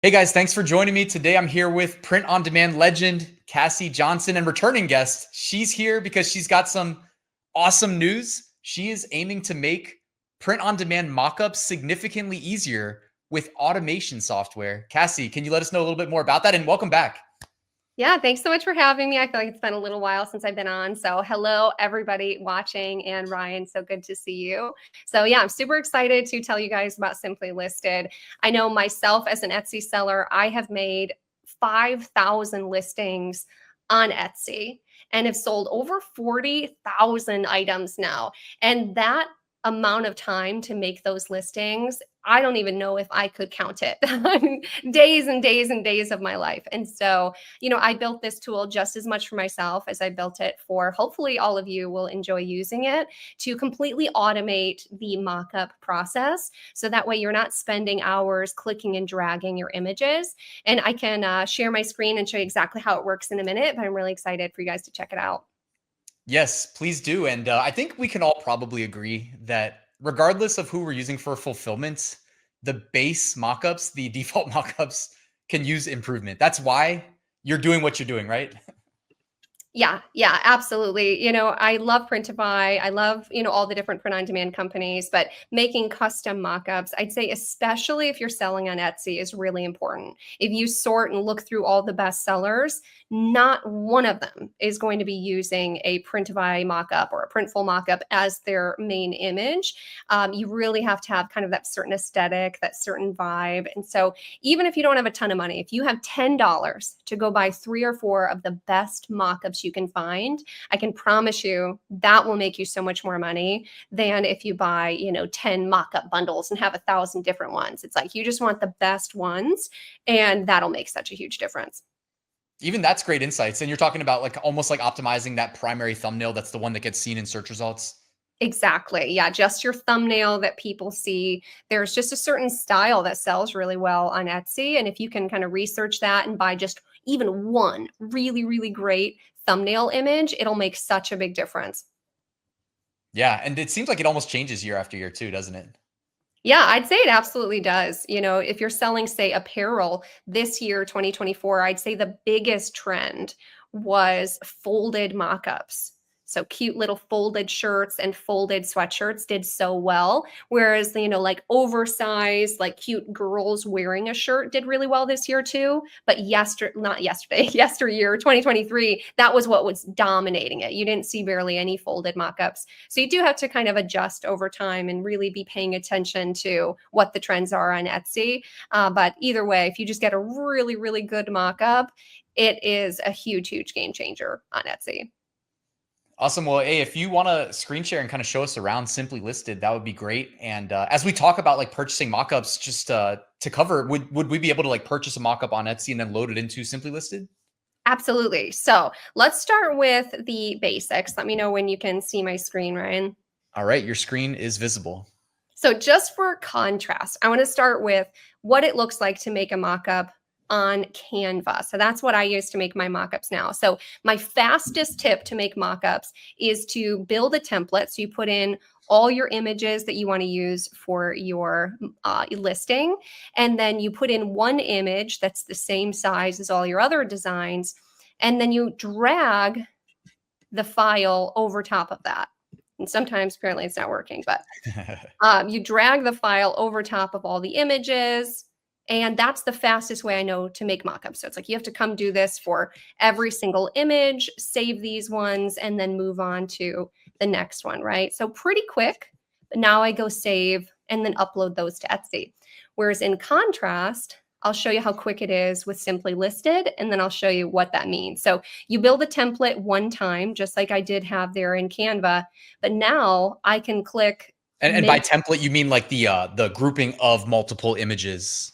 Hey guys, thanks for joining me. Today I'm here with print-on-demand legend, Cassiy Johnson, and returning guest. She's here because she's got some awesome news. She is aiming to make print-on-demand mockups significantly easier with automation software. Cassiy, can you let us know a little bit more about that? And welcome back. Yeah, thanks so much for having me. I feel like it's been a little while since I've been on. So, hello, everybody watching, and Ryan, so good to see you. So, yeah, I'm super excited to tell you guys about Simply Listed. I know myself as an Etsy seller, I have made 5,000 listings on Etsy and have sold over 40,000 items now. And that amount of time to make those listings, I don't even know if I could count it. Days and days and days of my life. And so, I built this tool just as much for myself as I built it for hopefully all of you will enjoy using it to completely automate the mockup process. So that way you're not spending hours clicking and dragging your images. And I can share my screen and show you exactly how it works in a minute, but I'm really excited for you guys to check it out. Yes, please do. And I think we can all probably agree that regardless of who we're using for fulfillment, the base mockups, the default mockups can use improvement. That's why you're doing what you're doing, right? Yeah, absolutely. I love Printify. I love, all the different print on demand companies, but making custom mockups, I'd say, especially if you're selling on Etsy, is really important. If you sort and look through all the best sellers, not one of them is going to be using a Printify mockup or a Printful mockup as their main image. You really have to have kind of that certain aesthetic, that certain vibe. And so, even if you don't have a ton of money, if you have $10 to go buy 3 or 4 of the best mockups you can find, I can promise you that will make you so much more money than if you buy, 10 mockup bundles and have 1,000 different ones. It's like you just want the best ones, and that'll make such a huge difference. Even that's great insights. And you're talking about like almost like optimizing that primary thumbnail. That's the one that gets seen in search results. Exactly. Yeah, just your thumbnail that people see. There's just a certain style that sells really well on Etsy. And if you can kind of research that and buy just even one really, really great thumbnail image, it'll make such a big difference. Yeah. And it seems like it almost changes year after year too, doesn't it? Yeah, I'd say it absolutely does. If you're selling, say, apparel this year, 2024, I'd say the biggest trend was folded mockups. So cute little folded shirts and folded sweatshirts did so well. Whereas, like oversized, like cute girls wearing a shirt did really well this year too. But not yesterday, yesteryear, 2023, that was what was dominating it. You didn't see barely any folded mockups. So you do have to kind of adjust over time and really be paying attention to what the trends are on Etsy. But either way, if you just get a really, really good mockup, it is a huge, huge game changer on Etsy. Awesome. Well, hey, if you want to screen share and kind of show us around Simply Listed, that would be great. And as we talk about like purchasing mockups, just to cover, would we be able to like purchase a mockup on Etsy and then load it into Simply Listed? Absolutely. So let's start with the basics. Let me know when you can see my screen, Ryan. All right, your screen is visible. So just for contrast, I want to start with what it looks like to make a mockup on Canva. So that's what I use to make my mockups now. So my fastest tip to make mockups is to build a template. So you put in all your images that you want to use for your listing, and then you put in one image that's the same size as all your other designs, and then you drag the file over top of that. And sometimes apparently it's not working, but you drag the file over top of all the images, and that's the fastest way I know to make mockups. So it's like you have to come do this for every single image, save these ones, and then move on to the next one, right? So pretty quick, but now I go save and then upload those to Etsy. Whereas in contrast, I'll show you how quick it is with Simply Listed, and then I'll show you what that means. So you build a template one time, just like I did have there in Canva, but now I can click. And by template, you mean like the grouping of multiple images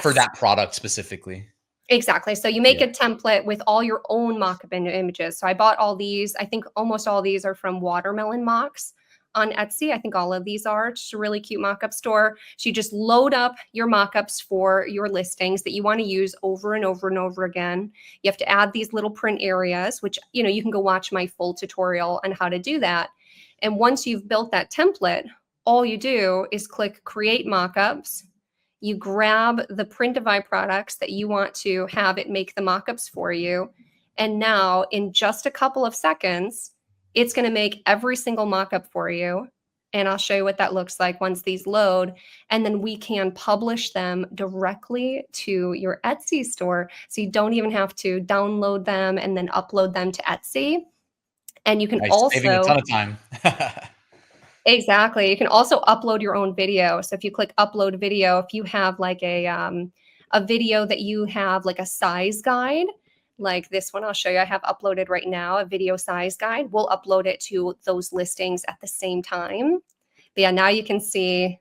for Yes. that product specifically. Exactly. So you make a template with all your own mockup images. So I bought all these. I think almost all these are from Watermelon Mocks on Etsy. I think all of these are just a really cute mockup store. So you just load up your mockups for your listings that you want to use over and over and over again. You have to add these little print areas, which, you can go watch my full tutorial on how to do that. And once you've built that template, all you do is click Create Mockups. you grab the Printify products that you want to have it make the mockups for you. And now in just a couple of seconds, it's going to make every single mockup for you. And I'll show you what that looks like once these load. And then we can publish them directly to your Etsy store. So you don't even have to download them and then upload them to Etsy. And you can Nice, also saving a ton of time. exactly. You can also upload your own video. So if you click upload video, if you have like a video that you have like a size guide, like this one I'll show you, I have uploaded right now, a video size guide. We'll upload it to those listings at the same time. But yeah, now you can see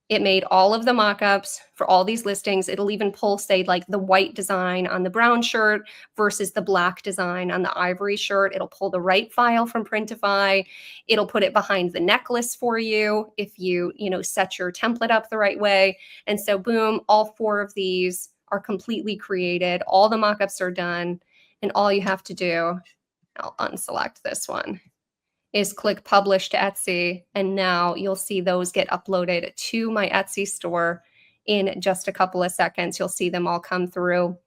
it made all of the mockups for all these listings. It'll even pull, say, like the white design on the brown shirt versus the black design on the ivory shirt. It'll pull the right file from Printify. It'll put it behind the necklace for you if you set your template up the right way. And so boom, all 4 of these are completely created. All the mockups are done. And all you have to do, I'll unselect this one, is click publish to Etsy. And now you'll see those get uploaded to my Etsy store in just a couple of seconds. You'll see them all come through.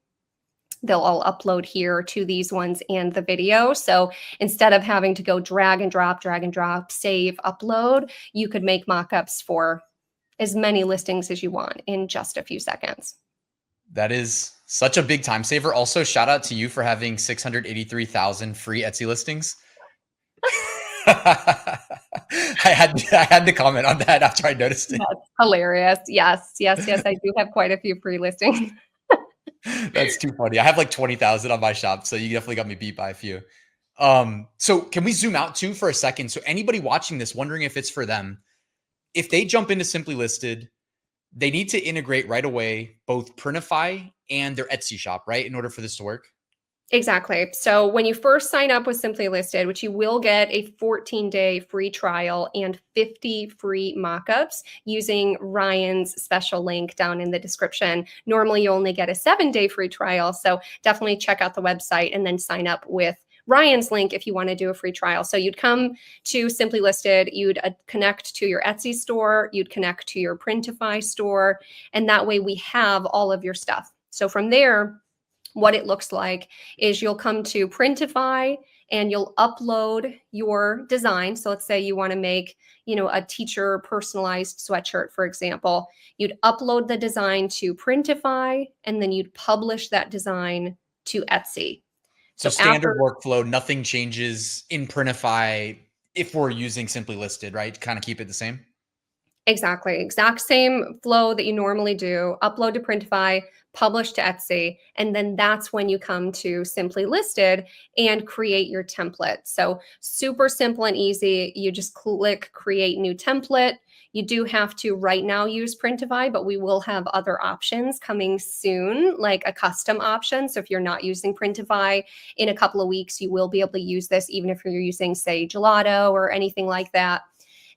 They'll all upload here to these ones and the video. So instead of having to go drag and drop, save, upload, you could make mockups for as many listings as you want in just a few seconds. That is such a big time saver. Also, shout out to you for having 683,000 free Etsy listings. I had to comment on that after I noticed it. That's hilarious. Yes. I do have quite a few free listings. That's too funny. I have like 20,000 on my shop, so you definitely got me beat by a few. So can we zoom out too for a second? So anybody watching this, wondering if it's for them, if they jump into SimplyListed, they need to integrate right away both Printify and their Etsy shop, right, in order for this to work? Exactly. So when you first sign up with SimplyListed, which you will get a 14-day free trial and 50 free mockups using Ryan's special link down in the description. Normally you only get a 7-day free trial. So definitely check out the website and then sign up with Ryan's link if you want to do a free trial. So you'd come to SimplyListed, you'd connect to your Etsy store, you'd connect to your Printify store, and that way we have all of your stuff. So from there, what it looks like is you'll come to Printify and you'll upload your design. So let's say you want to make, a teacher personalized sweatshirt, for example. You'd upload the design to Printify and then you'd publish that design to Etsy. So standard workflow, nothing changes in Printify if we're using SimplyListed, right? Kind of keep it the same? Exactly. Exact same flow that you normally do. Upload to Printify, publish to Etsy, and then that's when you come to SimplyListed and create your template. So super simple and easy. You just click create new template. You do have to right now use Printify, but we will have other options coming soon, like a custom option. So if you're not using Printify in a couple of weeks, you will be able to use this even if you're using, say, Gelato or anything like that.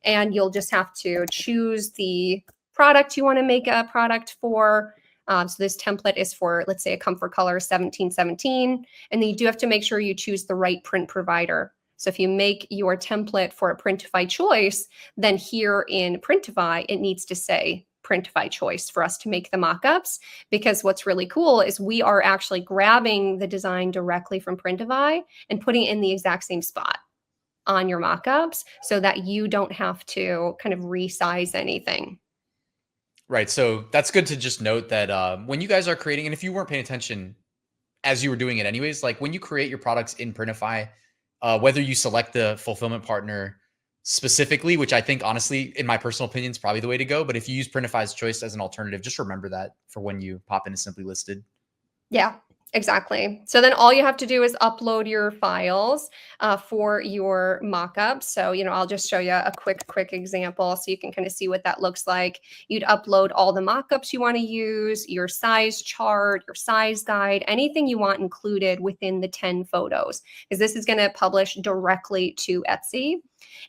And you'll just have to choose the product you want to make a product for. So this template is for, let's say, a comfort color 1717. And then you do have to make sure you choose the right print provider. So if you make your template for a Printify choice, then here in Printify, it needs to say Printify choice for us to make the mockups. Because what's really cool is we are actually grabbing the design directly from Printify and putting it in the exact same spot on your mockups so that you don't have to kind of resize anything. Right. So that's good to just note that when you guys are creating, and if you weren't paying attention as you were doing it anyways, like when you create your products in Printify, whether you select the fulfillment partner specifically, which I think honestly, in my personal opinion, is probably the way to go. But if you use Printify's choice as an alternative, just remember that for when you pop into SimplyListed. Yeah, exactly. So then all you have to do is upload your files for your mockup. So, I'll just show you a quick example so you can kind of see what that looks like. You'd upload all the mockups you want to use, your size chart, your size guide, anything you want included within the 10 photos, because this is going to publish directly to Etsy.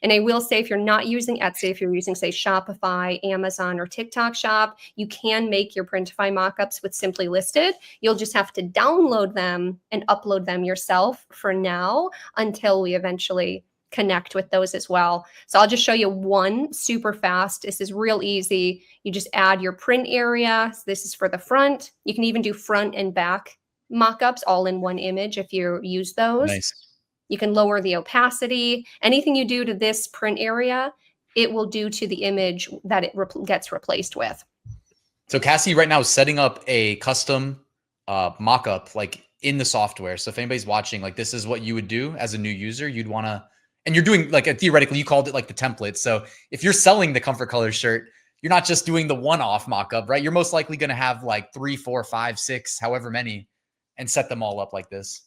And I will say, if you're not using Etsy, if you're using, say, Shopify, Amazon, or TikTok Shop, you can make your Printify mockups with SimplyListed. You'll just have to download them and upload them yourself for now until we eventually connect with those as well. So I'll just show you one super fast. This is real easy. You just add your print area. So this is for the front. You can even do front and back mockups all in one image if you use those. Nice. You can lower the opacity. Anything you do to this print area, it will do to the image that it gets replaced with. So Cassiy right now is setting up a custom mockup like in the software. So if anybody's watching, like this is what you would do as a new user. You'd want to, and you're doing like theoretically, you called it like the template. So if you're selling the Comfort Colors shirt, you're not just doing the one-off mockup, right? You're most likely going to have like 3, 4, 5, 6, however many, and set them all up like this.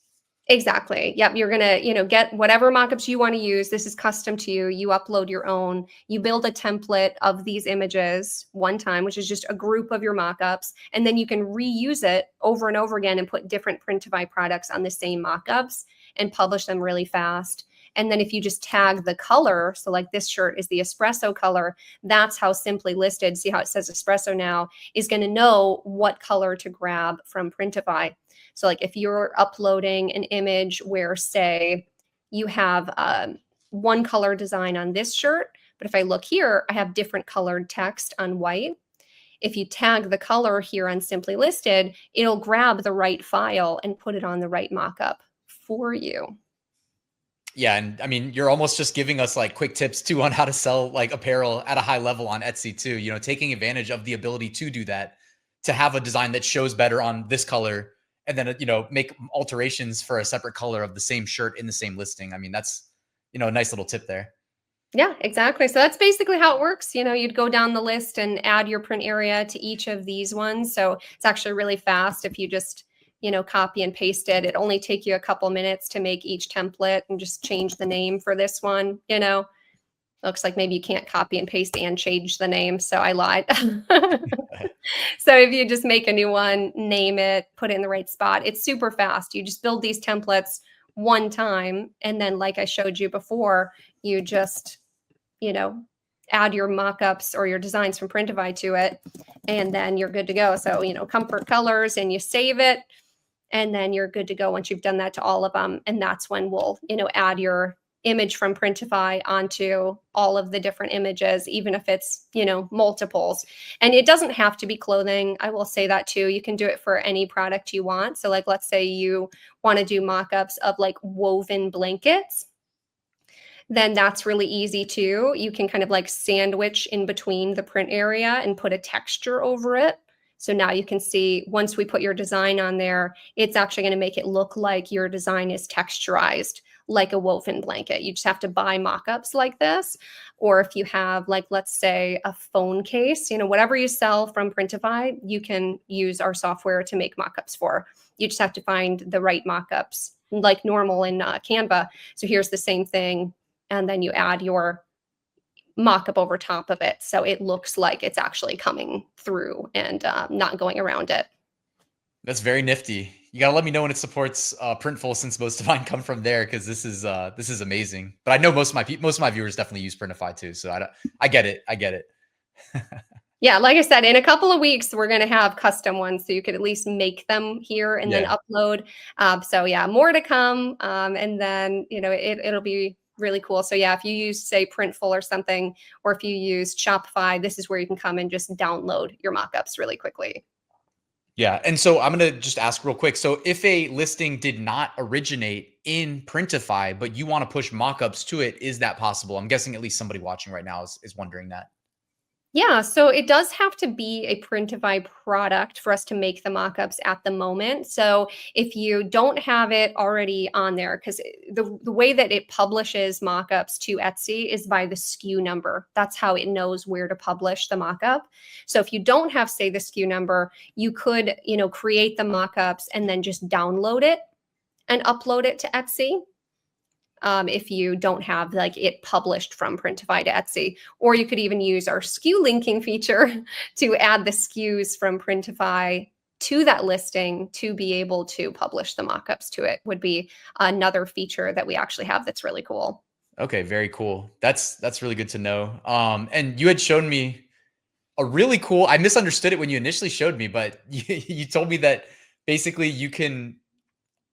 Exactly. Yep. You're going to, get whatever mockups you want to use. This is custom to you. You upload your own. You build a template of these images one time, which is just a group of your mockups. And then you can reuse it over and over again and put different Printify products on the same mockups and publish them really fast. And then if you just tag the color, so like this shirt is the espresso color, that's how SimplyListed, see how it says espresso now, is going to know what color to grab from Printify. So like if you're uploading an image where, say, you have one color design on this shirt, but if I look here, I have different colored text on white. If you tag the color here on SimplyListed, it'll grab the right file and put it on the right mockup for you. Yeah. And I mean, you're almost just giving us like quick tips too on how to sell like apparel at a high level on Etsy too, taking advantage of the ability to do that, to have a design that shows better on this color and then, make alterations for a separate color of the same shirt in the same listing. I mean, that's, a nice little tip there. Yeah, exactly. So that's basically how it works. You'd go down the list and add your print area to each of these ones. So it's actually really fast if you just, copy and paste it. It only take you a couple minutes to make each template and just change the name for this one. Looks like maybe you can't copy and paste and change the name. So I lied. So if you just make a new one, name it, put it in the right spot, it's super fast. You just build these templates one time. And then like I showed you before, you just, add your mockups or your designs from Printify to it, and then you're good to go. So, Comfort Colors, and you save it, and then you're good to go once you've done that to all of them. And that's when we'll, add your image from Printify onto all of the different images, even if it's, multiples. And it doesn't have to be clothing. I will say that too. You can do it for any product you want. So like, let's say you want to do mockups of like woven blankets, then that's really easy too. You can kind of like sandwich in between the print area and put a texture over it. So now you can see once we put your design on there, it's actually going to make it look like your design is texturized like a woven blanket. You just have to buy mockups like this. Or if you have, like, let's say a phone case, whatever you sell from Printify, you can use our software to make mockups for. You just have to find the right mockups like normal in Canva. So here's the same thing. And then you add your mockup over top of it. So it looks like it's actually coming through and not going around it. That's very nifty. You gotta let me know when it supports Printful, since most of mine come from there, because this is amazing. But I know most of my viewers definitely use Printify too, so I get it. Yeah, like I said, in a couple of weeks we're going to have custom ones, so you could at least make them here and then upload. So yeah, more to come, and then it'll be really cool. So yeah, if you use, say, Printful or something, or if you use Shopify, this is where you can come and just download your mockups really quickly. Yeah. And so I'm going to just ask real quick. So if a listing did not originate in Printify, but you want to push mockups to it, is that possible? I'm guessing at least somebody watching right now is wondering that. Yeah, so it does have to be a Printify product for us to make the mockups at the moment. So if you don't have it already on there, because the way that it publishes mockups to Etsy is by the SKU number. That's how it knows where to publish the mockup. So if you don't have, say, the SKU number, you could, create the mockups and then just download it and upload it to Etsy. If you don't have like it published from Printify to Etsy, or you could even use our SKU linking feature to add the SKUs from Printify to that listing to be able to publish the mockups to it. Would be another feature that we actually have that's really cool. Okay, very cool. That's really good to know. And you had shown me a really cool, I misunderstood it when you initially showed me, but you told me that basically you can,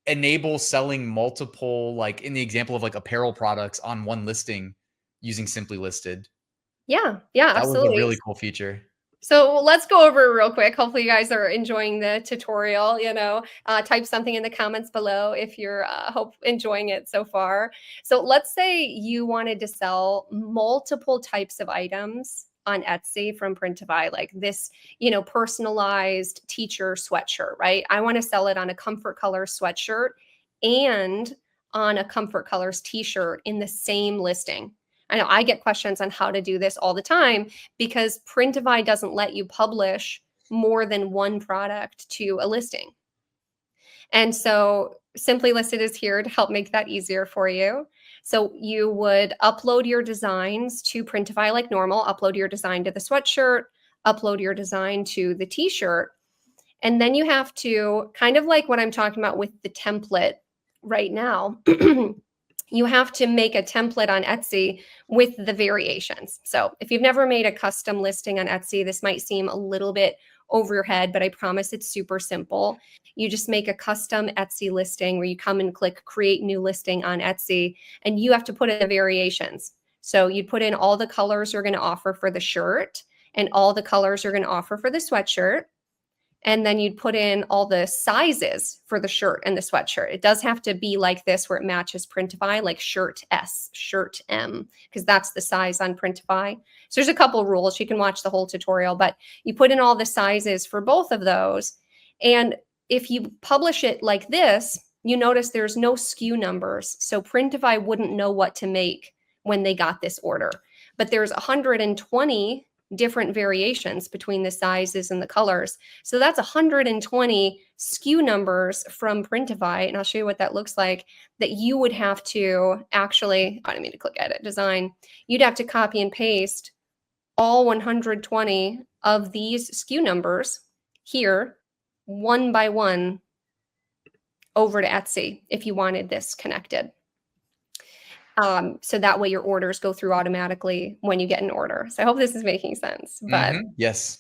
enable selling multiple, like in the example of like apparel products on one listing using SimplyListed. Yeah, That was a absolutely. really cool feature. So let's go over it real quick. Hopefully you guys are enjoying the tutorial, type something in the comments below if you're enjoying it so far. So let's say you wanted to sell multiple types of items on Etsy from Printify, like this, personalized teacher sweatshirt, right? I want to sell it on a Comfort Colors sweatshirt and on a Comfort Colors t-shirt in the same listing. I know I get questions on how to do this all the time because Printify doesn't let you publish more than one product to a listing. And so SimplyListed is here to help make that easier for you. So you would upload your designs to Printify like normal, upload your design to the sweatshirt, upload your design to the t-shirt. And then you have to, kind of like what I'm talking about with the template right now, you have to make a template on Etsy with the variations. So if you've never made a custom listing on Etsy, this might seem a little bit over your head, but I promise it's super simple. You just make a custom Etsy listing where you come and click create new listing on Etsy, and you have to put in the variations. So you'd put in all the colors you're going to offer for the shirt and all the colors you're going to offer for the sweatshirt. And then you'd put in all the sizes for the shirt and the sweatshirt. It does have to be like this where it matches Printify, like shirt S, shirt M, because that's the size on Printify. So there's a couple rules. You can watch the whole tutorial, but you put in all the sizes for both of those. And if you publish it like this, you notice there's no SKU numbers. So Printify wouldn't know what to make when they got this order. But there's 120 different variations between the sizes and the colors. So that's 120 SKU numbers from Printify. And I'll show you what that looks like, that you would have to actually, I didn't mean to click edit design. You'd have to copy and paste all 120 of these SKU numbers here, one by one, over to Etsy if you wanted this connected. So that way your orders go through automatically when you get an order. So I hope this is making sense. But yes.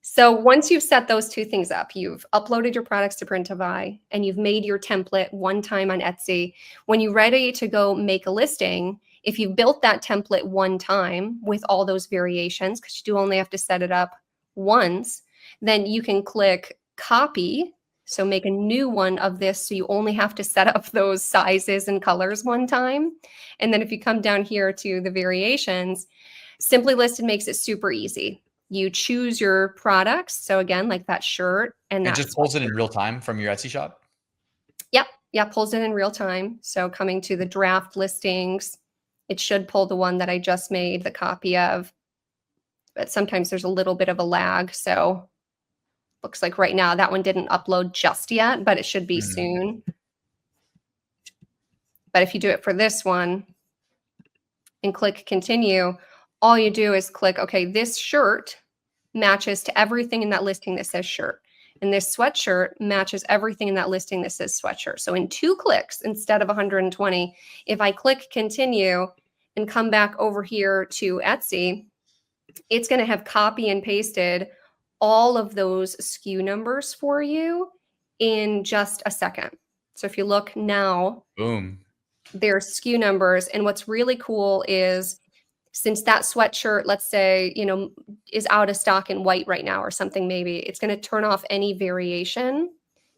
So once you've set those two things up, you've uploaded your products to Printify and you've made your template one time on Etsy. When you're ready to go make a listing, if you've built that template one time with all those variations, because you do only have to set it up once, then you can click copy. So make a new one of this. So you only have to set up those sizes and colors one time. And then if you come down here to the variations, SimplyListed makes it super easy. You choose your products. So again, like that shirt and that just pulls it in real time from your Etsy shop. Yep. Yeah. Pulls it in real time. So coming to the draft listings, it should pull the one that I just made the copy of, but sometimes there's a little bit of a lag. So looks like right now that one didn't upload just yet, but it should be soon. But if you do it for this one and click continue, all you do is click, okay, this shirt matches to everything in that listing that says shirt. And this sweatshirt matches everything in that listing that says sweatshirt. So in 2 clicks instead of 120, if I click continue and come back over here to Etsy, it's going to have copy and pasted all of those SKU numbers for you in just a second. So if you look now, boom, there's SKU numbers. And what's really cool is since that sweatshirt, let's say, is out of stock in white right now or something, maybe it's going to turn off any variation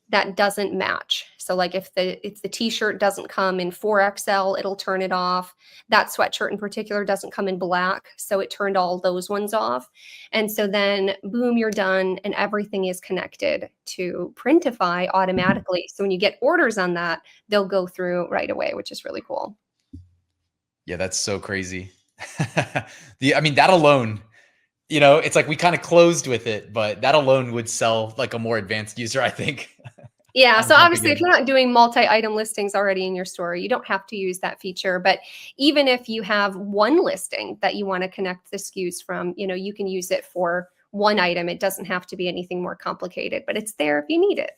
that doesn't match. So like if the t-shirt doesn't come in 4XL, it'll turn it off. That sweatshirt in particular doesn't come in black, so it turned all those ones off. And so then boom, you're done and everything is connected to Printify automatically. So when you get orders on that, they'll go through right away, which is really cool. Yeah, that's so crazy. I mean, that alone, it's like we kind of closed with it, but that alone would sell like a more advanced user, I think. Yeah. So obviously if you're not doing multi-item listings already in your store, you don't have to use that feature. But even if you have one listing that you want to connect the SKUs from, you can use it for one item. It doesn't have to be anything more complicated, but it's there if you need it.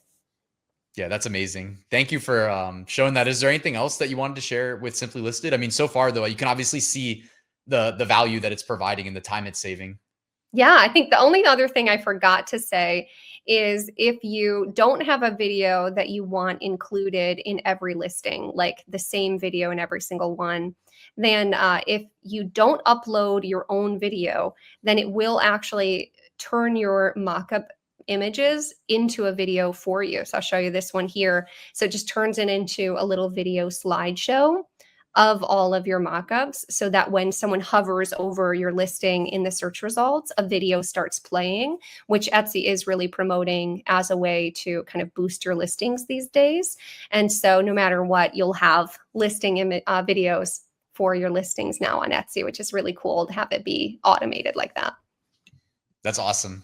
Yeah, that's amazing. Thank you for showing that. Is there anything else that you wanted to share with SimplyListed? I mean, so far though, you can obviously see the value that it's providing and the time it's saving. Yeah, I think the only other thing I forgot to say is if you don't have a video that you want included in every listing, like the same video in every single one, then if you don't upload your own video, then it will actually turn your mockup images into a video for you. So I'll show you this one here. So it just turns it into a little video slideshow of all of your mockups so that when someone hovers over your listing in the search results, a video starts playing, which Etsy is really promoting as a way to kind of boost your listings these days. And so no matter what, you'll have listing videos for your listings now on Etsy, which is really cool to have it be automated like that. That's awesome.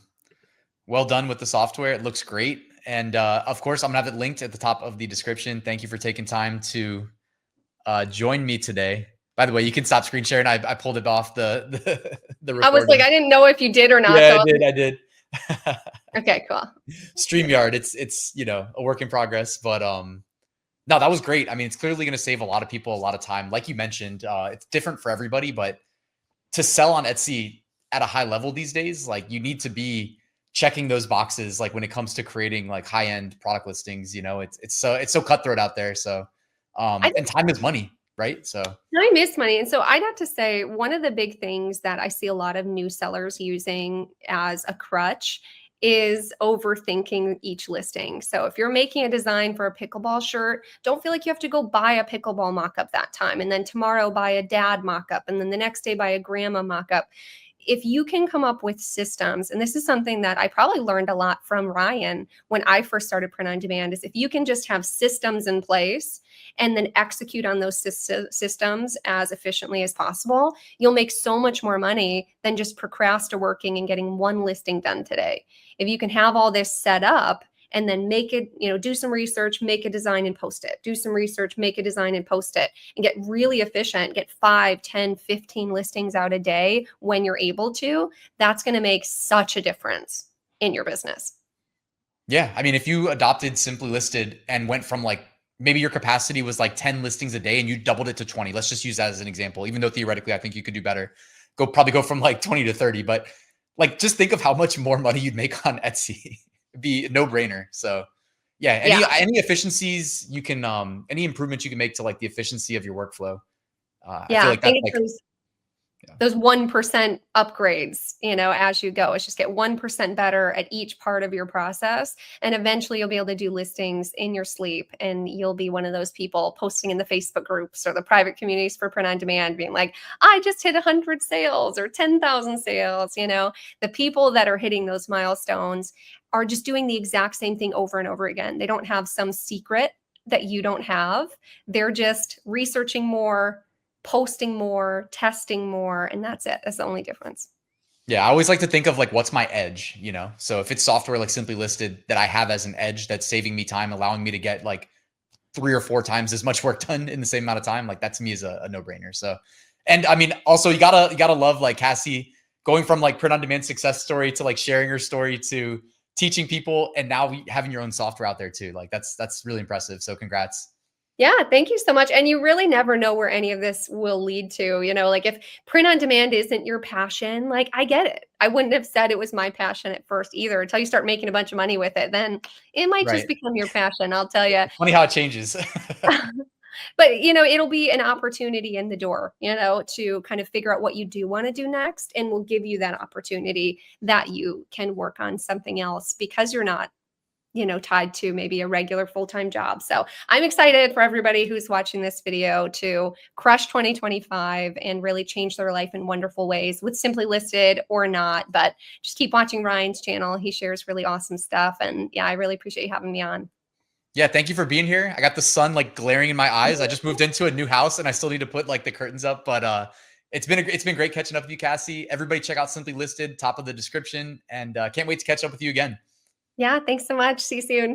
Well done with the software. It looks great. And of course, I'm gonna have it linked at the top of the description. Thank you for taking time to join me today. By the way, you can stop screen sharing. I pulled it off the recording. I was like, I didn't know if you did or not. Yeah, so I did. Okay, cool. StreamYard, it's a work in progress, but no, that was great. I mean, it's clearly going to save a lot of people a lot of time. Like you mentioned, it's different for everybody, but to sell on Etsy at a high level these days, like you need to be checking those boxes. Like when it comes to creating like high end product listings, it's so cutthroat out there. So and time is money, right? So time is money. And so I'd have to say one of the big things that I see a lot of new sellers using as a crutch is overthinking each listing. So if you're making a design for a pickleball shirt, don't feel like you have to go buy a pickleball mock-up that time. And then tomorrow buy a dad mock-up. And then the next day buy a grandma mock-up. If you can come up with systems, and this is something that I probably learned a lot from Ryan when I first started print on demand, is if you can just have systems in place and then execute on those systems as efficiently as possible, you'll make so much more money than just procrastinating and getting one listing done today. If you can have all this set up and then make it, do some research, make a design and post it, do some research, make a design and post it, and get really efficient, get 5, 10, 15 listings out a day when you're able to, that's going to make such a difference in your business. Yeah. I mean, if you adopted SimplyListed and went from like, maybe your capacity was like 10 listings a day and you doubled it to 20, let's just use that as an example, even though theoretically I think you could do better, probably go from like 20 to 30, but like, just think of how much more money you'd make on Etsy. It'd be a no-brainer. So yeah, any efficiencies you can, any improvements you can make to like the efficiency of your workflow. I feel like that's like, those 1% upgrades, as you go. It's just get 1% better at each part of your process. And eventually you'll be able to do listings in your sleep. And you'll be one of those people posting in the Facebook groups or the private communities for print on demand being like, I just hit 100 sales or 10,000 sales. The people that are hitting those milestones are just doing the exact same thing over and over again. They don't have some secret that you don't have. They're just researching more, posting more, testing more, and that's it. That's the only difference. Yeah, I always like to think of like, what's my edge, So if it's software like SimplyListed that I have as an edge that's saving me time, allowing me to get like 3 or 4 times as much work done in the same amount of time, like that to me is a no-brainer. So, and I mean, also you gotta love like Cassiy going from like print on demand success story to like sharing her story to teaching people, and now having your own software out there too. Like that's really impressive. So congrats. Yeah, thank you so much. And you really never know where any of this will lead to, like if print on demand isn't your passion, like I get it. I wouldn't have said it was my passion at first either until you start making a bunch of money with it. Then it might just become your passion. I'll tell you. Funny how it changes. But, it'll be an opportunity in the door, to kind of figure out what you do want to do next. And we'll give you that opportunity that you can work on something else because you're not tied to maybe a regular full-time job. So I'm excited for everybody who's watching this video to crush 2025 and really change their life in wonderful ways with SimplyListed or not. But just keep watching Ryan's channel. He shares really awesome stuff. And yeah, I really appreciate you having me on. Yeah, thank you for being here. I got the sun like glaring in my eyes. I just moved into a new house and I still need to put like the curtains up, but it's been great catching up with you, Cassiy. Everybody check out SimplyListed, top of the description, and can't wait to catch up with you again. Yeah, thanks so much. See you soon.